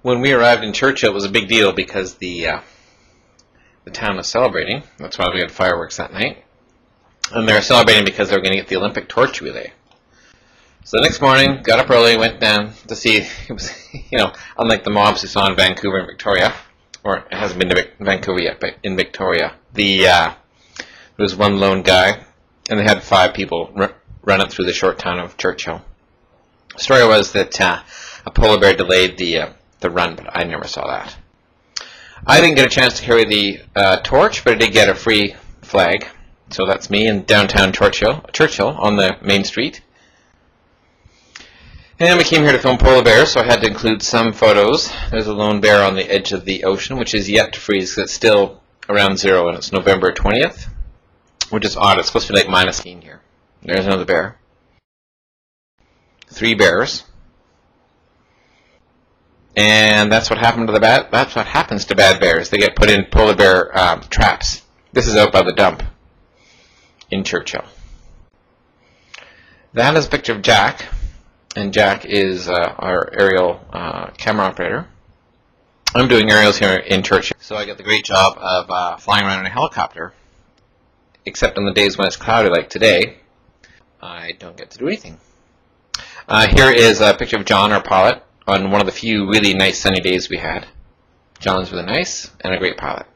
When we arrived in Churchill, it was a big deal because the town was celebrating. That's why we had fireworks that night. And they were celebrating because they were going to get the Olympic torch relay. So the next morning, got up early, went down to see. It was, unlike the mobs we saw in Vancouver and Victoria, or it hasn't been to Vancouver yet, but in Victoria, there was one lone guy, and they had 5 people run it through the short town of Churchill. The story was that a polar bear delayed the run, but I never saw that. I didn't get a chance to carry the torch, but I did get a free flag. So that's me in downtown Churchill on the main street. And we came here to film polar bears, so I had to include some photos. There's a lone bear on the edge of the ocean, which is yet to freeze because it's still around 0, and it's November 20th, which is odd. It's supposed to be like -15 here. There's another bear. 3 bears. And that's what happened to that's what happens to bad bears. They get put in polar bear traps. This is out by the dump in Churchill. That is a picture of Jack, and Jack is our aerial camera operator. I'm doing aerials here in Churchill, so I get the great job of flying around in a helicopter, except on the days when it's cloudy like today, I don't get to do anything. Here is a picture of John, our pilot, on one of the few really nice sunny days we had. John's really nice and a great pilot.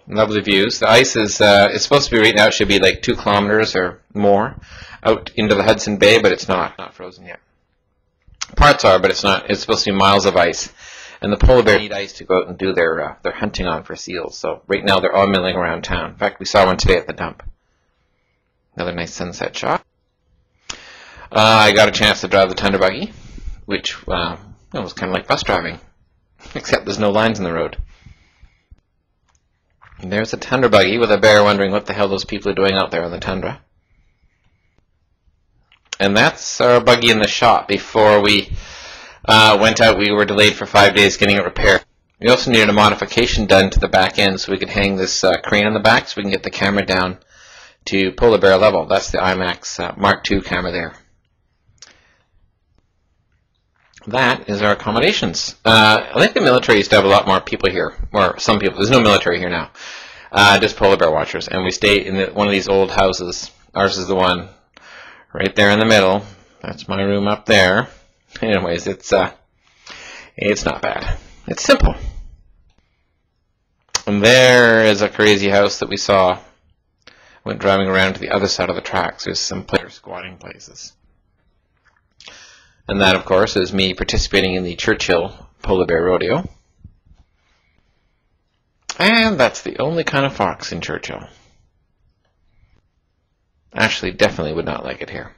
Lovely views. The ice is it's supposed to be right now. It should be like 2 kilometers or more out into the Hudson Bay, but it's not frozen yet. Parts are, but it's not. It's supposed to be miles of ice, and the polar bears need ice to go out and do their hunting on for seals. So right now they're all milling around town. In fact, we saw one today at the dump. Another nice sunset shot. I got a chance to drive the Tundra buggy, which was kind of like bus driving, except there's no lines in the road. And there's a Tundra buggy with a bear wondering what the hell those people are doing out there on the tundra. And that's our buggy in the shop. Before we went out, we were delayed for 5 days getting it repaired. We also needed a modification done to the back end so we could hang this crane on the back so we can get the camera down to polar bear level. That's the IMAX Mark II camera there. That is our accommodations. I think the military used to have a lot more people here, or some people. There's no military here now, just polar bear watchers. And we stay in one of these old houses. Ours is the one right there in the middle. That's my room up there. Anyways, it's not bad. It's simple. And there is a crazy house that we saw. Went driving around to the other side of the tracks. There's some player squatting places. And that, of course, is me participating in the Churchill Polar Bear Rodeo. And that's the only kind of fox in Churchill. Ashley definitely would not like it here.